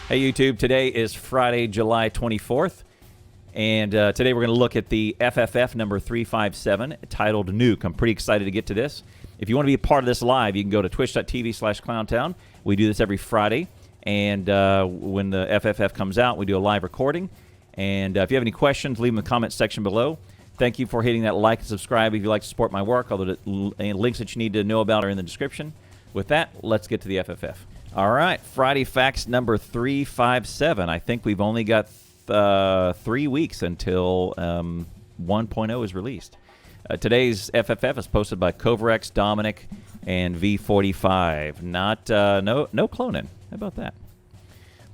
Hey YouTube, today is Friday, July 24th, and today we're going to look at the FFF number 357 titled Nuke. I'm pretty excited to get to this. If you want to be a part of this live, you can go to twitch.tv/clowntown. We do this every Friday, and when the FFF comes out, we do a live recording. And if you have any questions, leave them in the comments section below. Thank you for hitting that like and subscribe if you'd like to support my work. All the links that you need to know about are in the description. With that, let's get to the FFF. All right, Friday Facts number 357. I think we've only got 3 weeks until 1.0 is released. Today's FFF is posted by Coverex, Dominic, and V45. No cloning. How about that?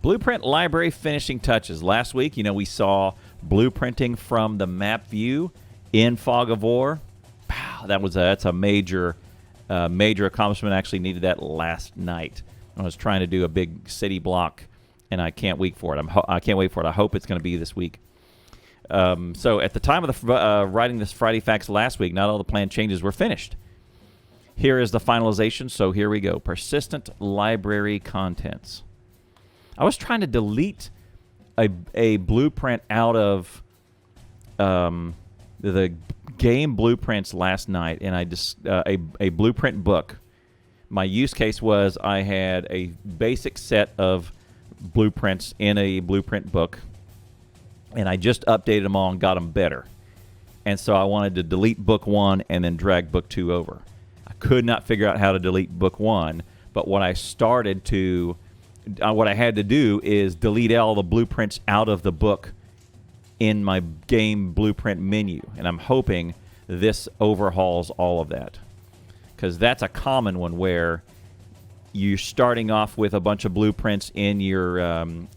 Blueprint library finishing touches. Last week, we saw blueprinting from the map view in Fog of War. Wow, that's a major accomplishment. I actually needed that last night. I was trying to do a big city block, and I can't wait for it. I can't wait for it. I hope it's going to be this week. So at the time of the writing this Friday Facts last week, not all the planned changes were finished. Here is the finalization, so here we go. Persistent library contents. I was trying to delete a blueprint out of the game blueprints last night, and I just a blueprint book. My use case was I had a basic set of blueprints in a blueprint book, and I just updated them all and got them better. And so I wanted to delete book 1 and then drag book 2 over. I could not figure out how to delete book 1, but what I had to do is delete all the blueprints out of the book in my game blueprint menu, and I'm hoping this overhauls all of that. Because that's a common one where you're starting off with a bunch of blueprints in your game,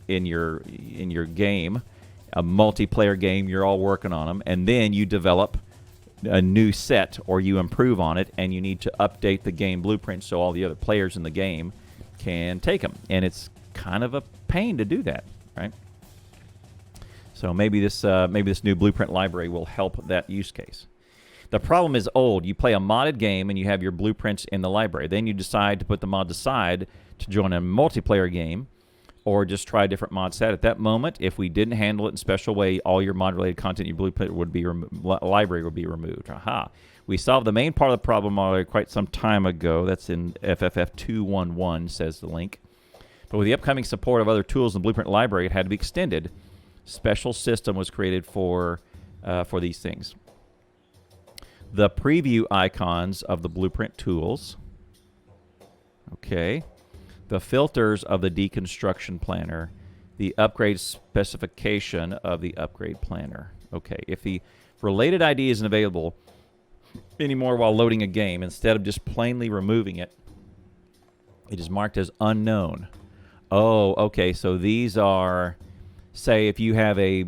a multiplayer game. You're all working on them, and then you develop a new set or you improve on it, and you need to update the game blueprint so all the other players in the game can take them. And it's kind of a pain to do that, right? So maybe this new blueprint library will help that use case. The problem is old. You play a modded game and you have your blueprints in the library. Then you decide to put the mod aside to join a multiplayer game or just try a different mod set. At that moment, if we didn't handle it in a special way, all your mod-related content in your blueprint would be library would be removed. Aha. We solved the main part of the problem already quite some time ago. That's in FFF 211, says the link. But with the upcoming support of other tools in the blueprint library, it had to be extended. Special system was created for these things. The preview icons of the blueprint tools. Okay. The filters of the deconstruction planner. The upgrade specification of the upgrade planner. Okay. If the related ID isn't available anymore while loading a game, instead of just plainly removing it, it is marked as unknown. Oh, okay. So these are, say, if you have a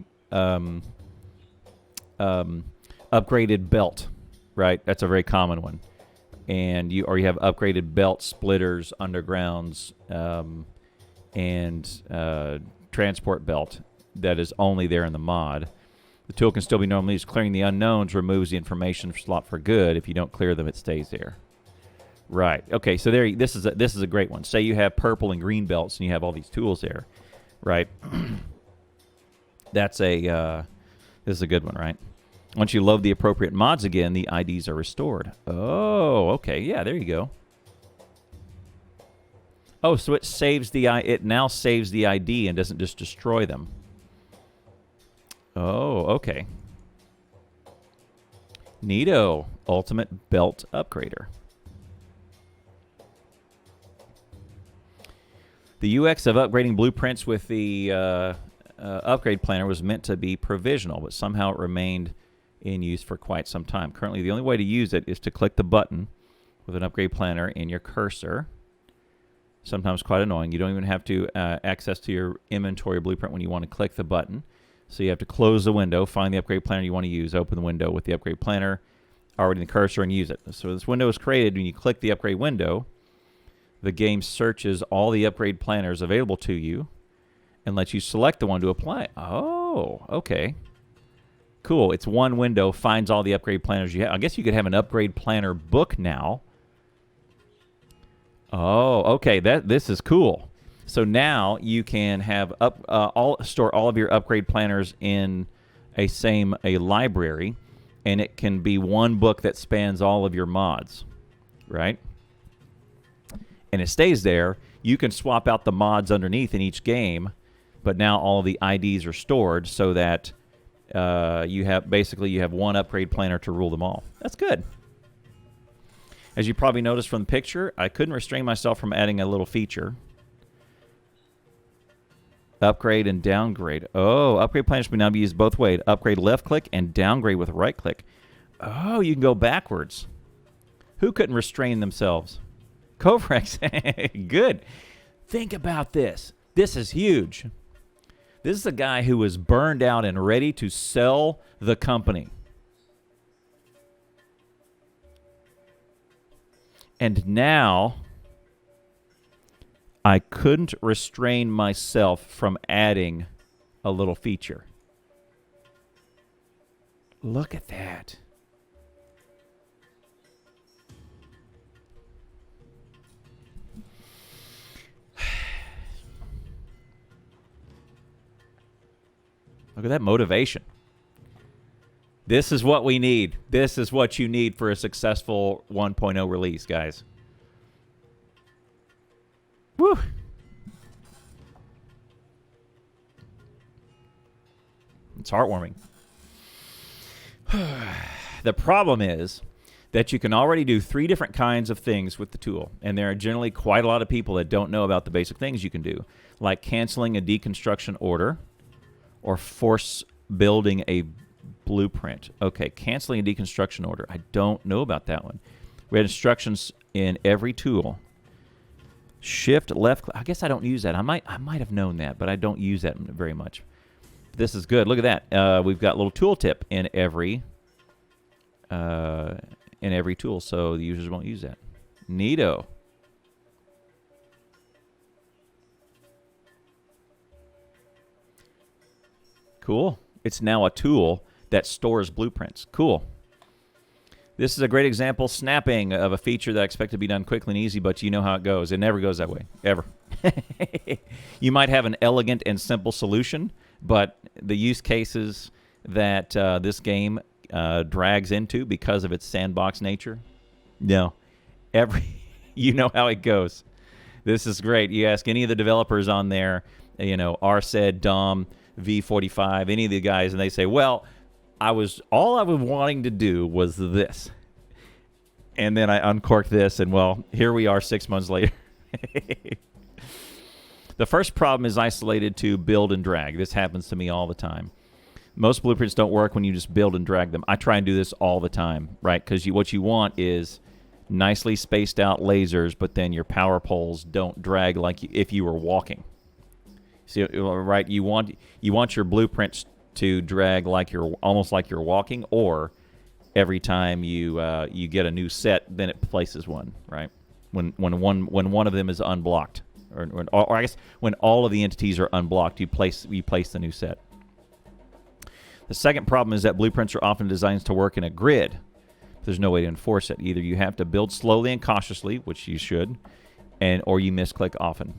upgraded belt. Right, that's a very common one, and you have upgraded belt splitters, undergrounds, and transport belt that is only there in the mod. The tool can still be normally used. Clearing the unknowns removes the information slot for good. If you don't clear them, it stays there. Right. Okay. So there. This is a great one. Say you have purple and green belts, and you have all these tools there. Right. This is a good one. Right. Once you load the appropriate mods again, the IDs are restored. Oh, okay. Yeah, there you go. Oh, so it now saves the ID and doesn't just destroy them. Oh, okay. Neato. Ultimate Belt Upgrader. The UX of upgrading blueprints with the upgrade planner was meant to be provisional, but somehow it remained in use for quite some time. Currently, the only way to use it is to click the button with an upgrade planner in your cursor. Sometimes quite annoying. You don't even have to access to your inventory blueprint when you want to click the button. So you have to close the window, find the upgrade planner you want to use, open the window with the upgrade planner already in the cursor, and use it. So this window is created when you click the upgrade window. The game searches all the upgrade planners available to you and lets you select the one to apply. Oh, okay. Cool. It's one window, finds all the upgrade planners you have. I guess you could have an upgrade planner book now. Oh, okay. This is cool. So now you can have store all of your upgrade planners in a library, and it can be one book that spans all of your mods, right? And it stays there. You can swap out the mods underneath in each game, but now all of the IDs are stored so that you have one upgrade planner to rule them all. That's good. As you probably noticed from the picture, I couldn't restrain myself from adding a little feature. Upgrade and downgrade. Oh, upgrade planners can now be used both ways. Upgrade left click and downgrade with right click. Oh, you can go backwards. Who couldn't restrain themselves? Covrex. Good. Think about this. This is huge. This is a guy who was burned out and ready to sell the company. And now I couldn't restrain myself from adding a little feature. Look at that. Look at that motivation. This is what we need. This is what you need for a successful 1.0 release, guys. Woo! It's heartwarming. The problem is that you can already do 3 different kinds of things with the tool, and there are generally quite a lot of people that don't know about the basic things you can do, like canceling a deconstruction order or force building a blueprint. Okay, canceling a deconstruction order. I don't know about that one. We had instructions in every tool. Shift left. I guess I don't use that. I might have known that, but I don't use that very much. This is good. Look at that. We've got a little tooltip in every tool, so the users won't use that. Neato. Cool. It's now a tool that stores blueprints. Cool. This is a great example, snapping, of a feature that I expect to be done quickly and easy, but you know how it goes. It never goes that way, ever. You might have an elegant and simple solution, but the use cases that this game drags into because of its sandbox nature, no. You know how it goes. This is great. You ask any of the developers on there, RSED, Dom, V45, any of the guys, and they say, well, all I was wanting to do was this. And then I uncorked this, and well, here we are 6 months later. The first problem is isolated to build and drag. This happens to me all the time. Most blueprints don't work when you just build and drag them. I try and do this all the time, right? Because what you want is nicely spaced out lasers, but then your power poles don't drag like if you were walking. See, right? You want your blueprints to drag like almost like you're walking, or every time you get a new set, then it places one, right? When one of them is unblocked, or I guess when all of the entities are unblocked, you place the new set. The second problem is that blueprints are often designed to work in a grid. There's no way to enforce it. Either you have to build slowly and cautiously, which you should, or you misclick often.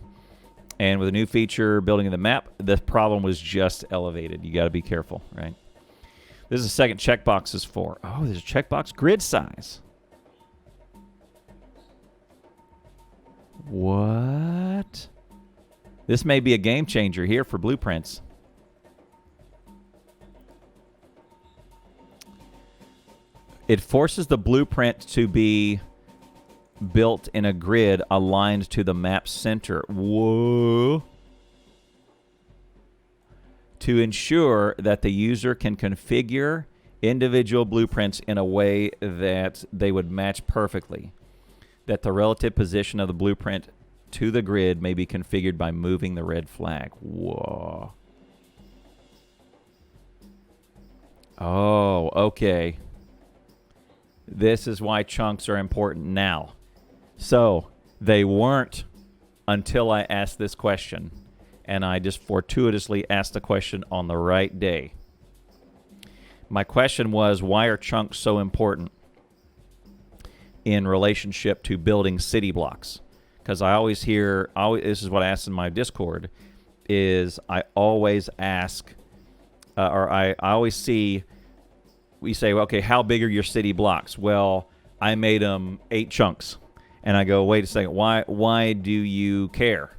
And with a new feature, building in the map, the problem was just elevated. You got to be careful, right? This is the second checkbox is for. Oh, there's a checkbox. Grid size. What? This may be a game changer here for blueprints. It forces the blueprint to be built in a grid aligned to the map center. Whoa. To ensure that the user can configure individual blueprints in a way that they would match perfectly. That the relative position of the blueprint to the grid may be configured by moving the red flag. Whoa. Oh, okay. This is why chunks are important now. So, they weren't until I asked this question. And I just fortuitously asked the question on the right day. My question was, why are chunks so important in relationship to building city blocks? because I always hear, this is what I asked in my Discord, is I always ask, or I always see, we say, okay, how big are your city blocks? Well, I made them 8 chunks. And I go, wait a second, why do you care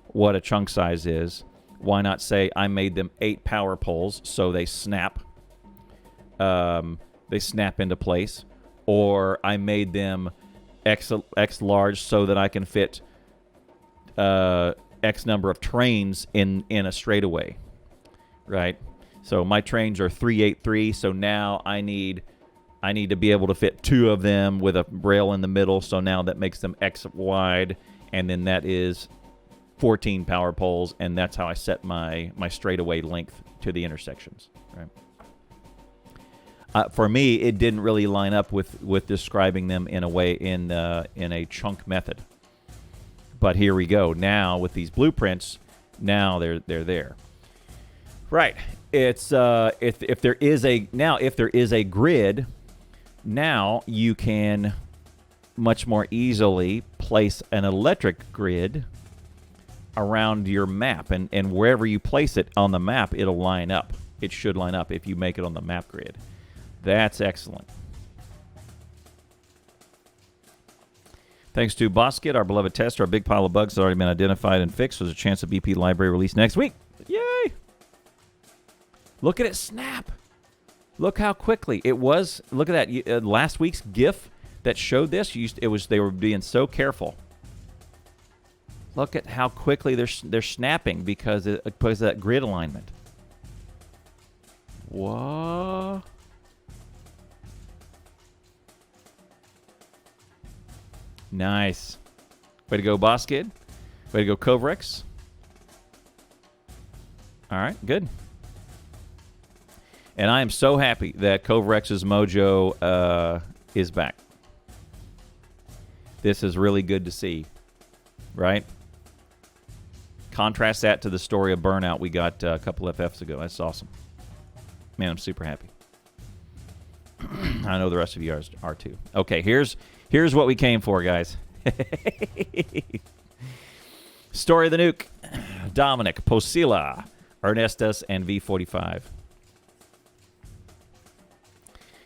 what a chunk size is? Why not say I made them 8 power poles so they snap? They snap into place. Or I made them X large so that I can fit X number of trains in a straightaway, right? So my trains are 383, so now I need to be able to fit 2 of them with a rail in the middle, so now that makes them X wide, and then that is 14 power poles, and that's how I set my straightaway length to the intersections, right? For me, it didn't really line up with describing them in a way in a chunk method. But here we go. Now with these blueprints, now they're there. Right. It's if there is a grid, now you can much more easily place an electric grid around your map, and wherever you place it on the map, it'll line up. It should line up if you make it on the map grid. That's excellent. Thanks to Bosket, our beloved tester. A big pile of bugs has already been identified and fixed. There's a chance of BP library release next week. Yay! Look at it snap. Look how quickly it was. Look at that. Last week's GIF that showed this, they were being so careful. Look at how quickly they're snapping because of that grid alignment. Whoa. Nice. Way to go, Boss Kid. Way to go, Covrex. All right, good. And I am so happy that Covrex's mojo is back. This is really good to see, right? Contrast that to the story of Burnout we got a couple of FFs ago. That's awesome. Man, I'm super happy. I know the rest of you are too. Okay, here's what we came for, guys. Story of the Nuke. Dominic, Posila, Ernestus, and V45.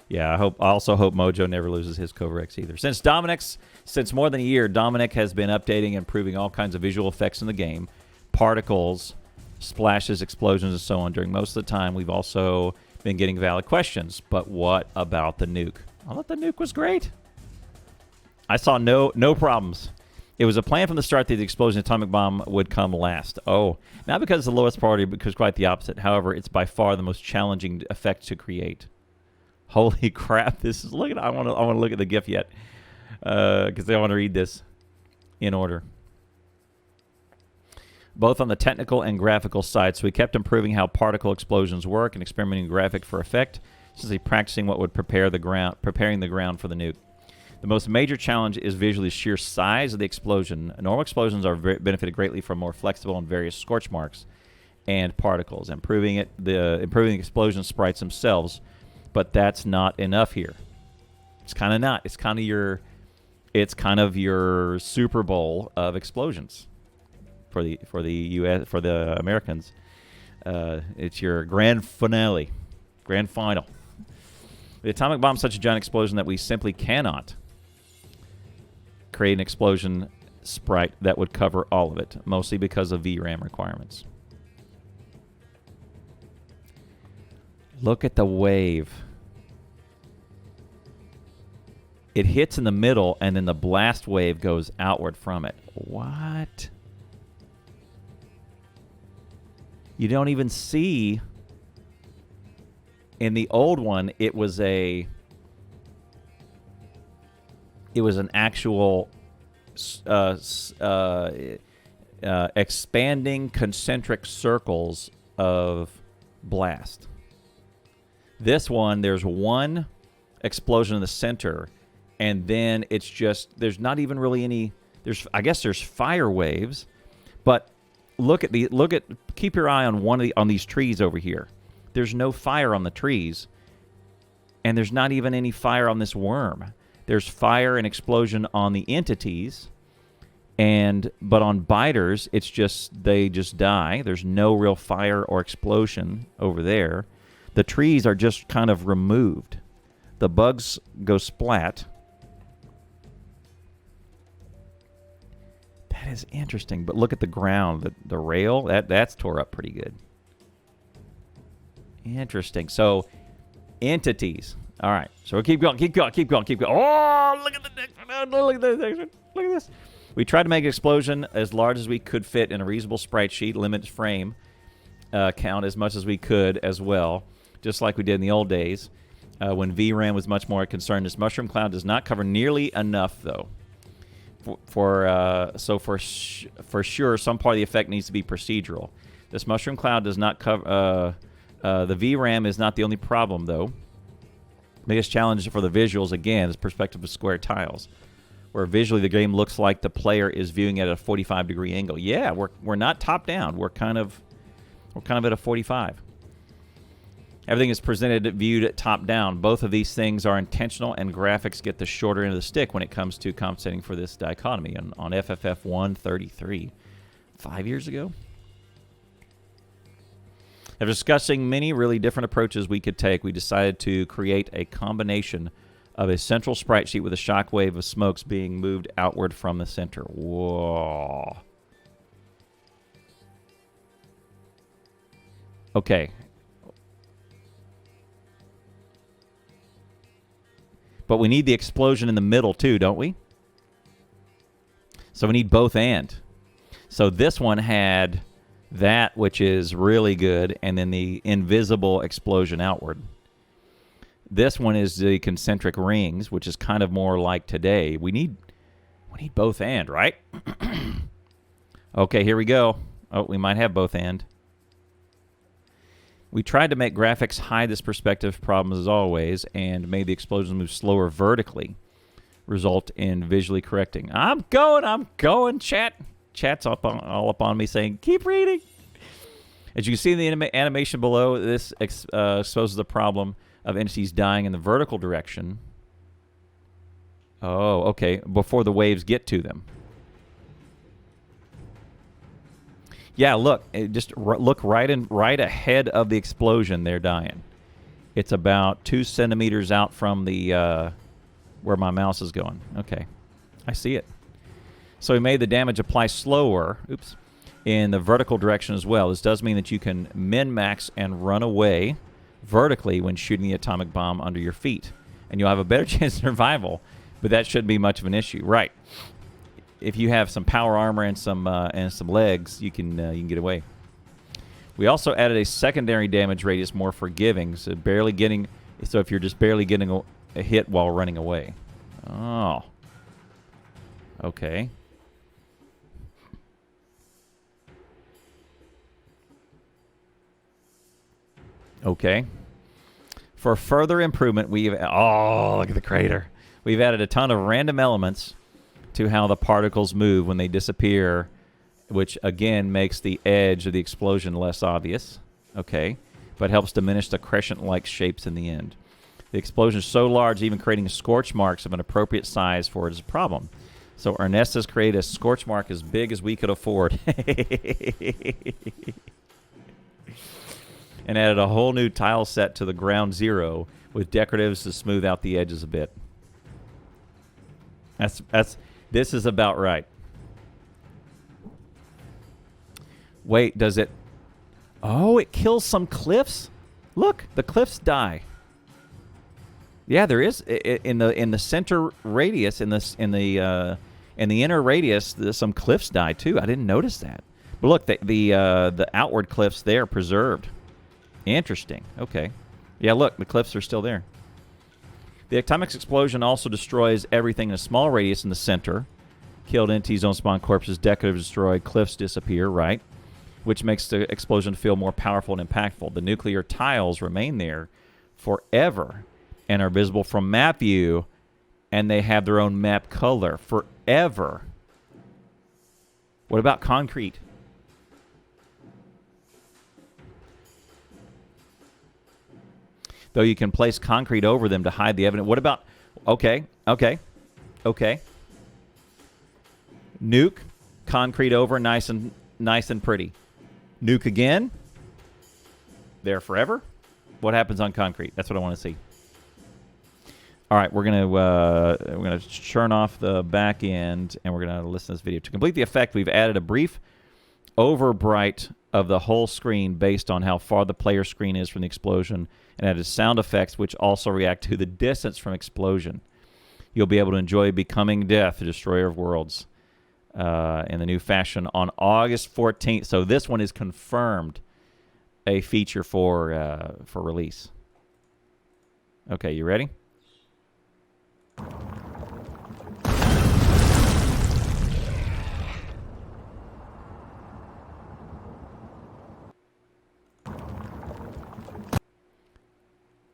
Yeah, I also hope Mojo never loses his Covrex either. Since more than a year, Dominic has been updating and improving all kinds of visual effects in the game. Particles, splashes, explosions, and so on. During most of the time, we've also been getting valid questions. But what about the nuke? I thought the nuke was great. I saw no problems. It was a plan from the start that the explosion atomic bomb would come last. Oh, not because it's the lowest priority, because quite the opposite. However, it's by far the most challenging effect to create. Holy crap! This is I want to look at the GIF yet, because I want to read this in order. Both on the technical and graphical side, so we kept improving how particle explosions work and experimenting graphic for effect, essentially practicing what would preparing the ground for the nuke. The most major challenge is visually sheer size of the explosion. Normal explosions are benefited greatly from more flexible and various scorch marks and particles, improving the explosion sprites themselves. But that's not enough here. It's kind of not. It's kind of your Super Bowl of explosions for the US, for the Americans. It's your grand finale, grand final. The atomic bomb is such a giant explosion that we simply cannot create an explosion sprite that would cover all of it, mostly because of VRAM requirements. Look at the wave. It hits in the middle, and then the blast wave goes outward from it. What? You don't even see. In the old one, it was an actual expanding concentric circles of blast. This one, there's one explosion in the center, and then it's just, there's not even really any, I guess there's fire waves, but keep your eye on these trees over here. There's no fire on the trees, and there's not even any fire on this worm. There's fire and explosion on the entities, But on biters, it's just they just die. There's no real fire or explosion over there. The trees are just kind of removed. The bugs go splat. That is interesting. But look at the ground, the rail. That's tore up pretty good. Interesting. So entities. All right. So we'll keep going. Oh, look at the next one. Oh, look at the next one. Look at this. We tried to make an explosion as large as we could fit in a reasonable sprite sheet, limit frame count as much as we could as well, just like we did in the old days when VRAM was much more concerned. This mushroom cloud does not cover nearly enough, though. For sure, some part of the effect needs to be procedural. This mushroom cloud does not cover... the VRAM is not the only problem, though. Biggest challenge for the visuals, again, is perspective of square tiles, where visually the game looks like the player is viewing it at a 45-degree angle. Yeah, we're not top down. We're kind of at a 45. Everything is viewed at top down. Both of these things are intentional, and graphics get the shorter end of the stick when it comes to compensating for this dichotomy. On FFF 133, 5 years ago. After discussing many really different approaches we could take, we decided to create a combination of a central sprite sheet with a shockwave of smokes being moved outward from the center. Whoa. Okay. But we need the explosion in the middle too, don't we? So we need both and. So this one had that, which is really good, and then the invisible explosion outward. This one is the concentric rings, which is kind of more like today. We need both and, right? Okay, here we go. Oh, we might have both and. We tried to make graphics hide this perspective problem as always, and made the explosions move slower vertically, result in visually correcting. I'm going, chat. Chat's all up on me saying, keep reading. As you can see in the animation below, this exposes the problem of entities dying in the vertical direction. Oh, okay, before the waves get to them. Yeah, look, look right ahead of the explosion. They're dying. It's about 2 centimeters out from the where my mouse is going. Okay, I see it. So we made the damage apply slower. Oops. In the vertical direction as well. This does mean that you can min-max and run away vertically when shooting the atomic bomb under your feet, and you'll have a better chance of survival. But that shouldn't be much of an issue, right? If you have some power armor and some legs, you can get away. We also added a secondary damage radius, more forgiving, so if you're just barely getting a hit while running away. Oh, okay. Okay. For further improvement, look at the crater. We've added a ton of random elements to how the particles move when they disappear, which again makes the edge of the explosion less obvious. Okay. But helps diminish the crescent-like shapes in the end. The explosion is so large, even creating scorch marks of an appropriate size for it is a problem. So Ernest has created a scorch mark as big as we could afford. And added a whole new tile set to the ground zero with decoratives to smooth out the edges a bit. This is about right. Wait, does it? Oh, it kills some cliffs. Look, the cliffs die. Yeah, there is in the center radius in the inner radius. Some cliffs die too. I didn't notice that. But look, the outward cliffs there preserved. Interesting. Okay. Yeah, look, the cliffs are still there. The atomic explosion also destroys everything in a small radius in the center. Killed entities don't spawn corpses, decorative destroyed, cliffs disappear, right? Which makes the explosion feel more powerful and impactful. The nuclear tiles remain there forever and are visible from map view, and they have their own map color forever. What about concrete? Though you can place concrete over them to hide the evidence. What about... Okay. Nuke, concrete over, nice and pretty. Nuke again. There forever. What happens on concrete? That's what I want to see. All right, we're gonna churn off the back end, and we're gonna listen to this video. To complete the effect, we've added a brief overbright of the whole screen based on how far the player screen is from the explosion, and added sound effects which also react to the distance from explosion. You'll be able to enjoy Becoming Death, the Destroyer of Worlds, in the new fashion on August 14th. So this one is confirmed a feature for release. Okay, you ready?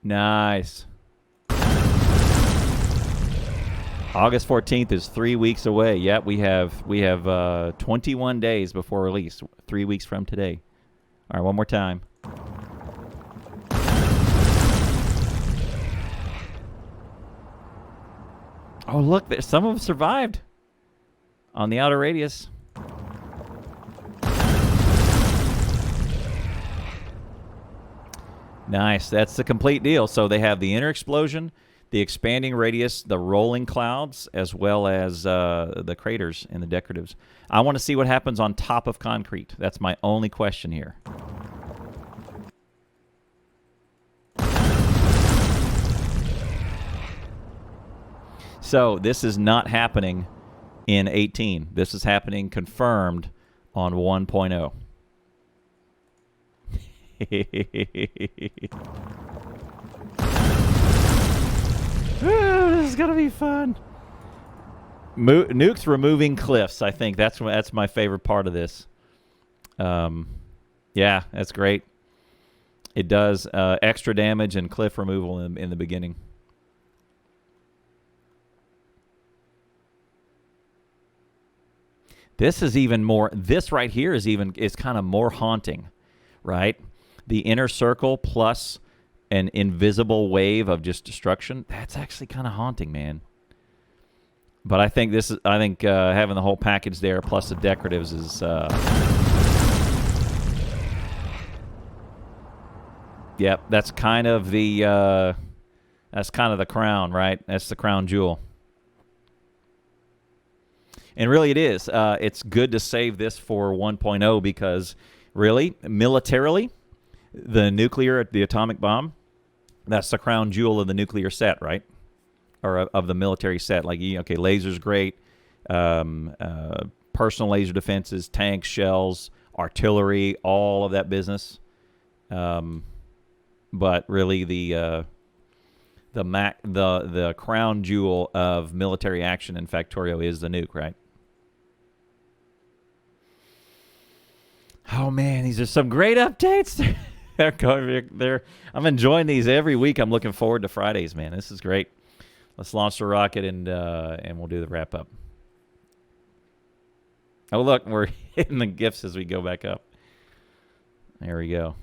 Nice. August 14th is 3 weeks away. Yep, we have 21 days before release. 3 weeks from today. All right, one more time. Oh, look, some of them survived on the outer radius. Nice. That's the complete deal. So they have the inner explosion, the expanding radius, the rolling clouds, as well as the craters and the decoratives. I want to see what happens on top of concrete. That's my only question here. So this is not happening in 18. This is happening confirmed on 1.0. This is gonna be fun. Nuke's removing cliffs. I think that's my favorite part of this. Yeah, that's great. It does extra damage and cliff removal in the beginning. This is even more. This right here is kind of more haunting, right? The inner circle plus an invisible wave of just destruction. That's actually kind of haunting, man. But I think having the whole package there plus the decoratives is. Yep, that's kind of the crown, right? That's the crown jewel. And really it is. It's good to save this for 1.0 because really, militarily, the atomic bomb, that's the crown jewel of the nuclear set, right? Or of the military set. Like, okay, laser's great. Personal laser defenses, tanks, shells, artillery, all of that business. But really the crown jewel of military action in Factorio is the nuke, right? Oh man, these are some great updates. I'm enjoying these every week. I'm looking forward to Fridays, man. This is great. Let's launch the rocket and we'll do the wrap up. Oh look, we're hitting the gifts as we go back up. There we go.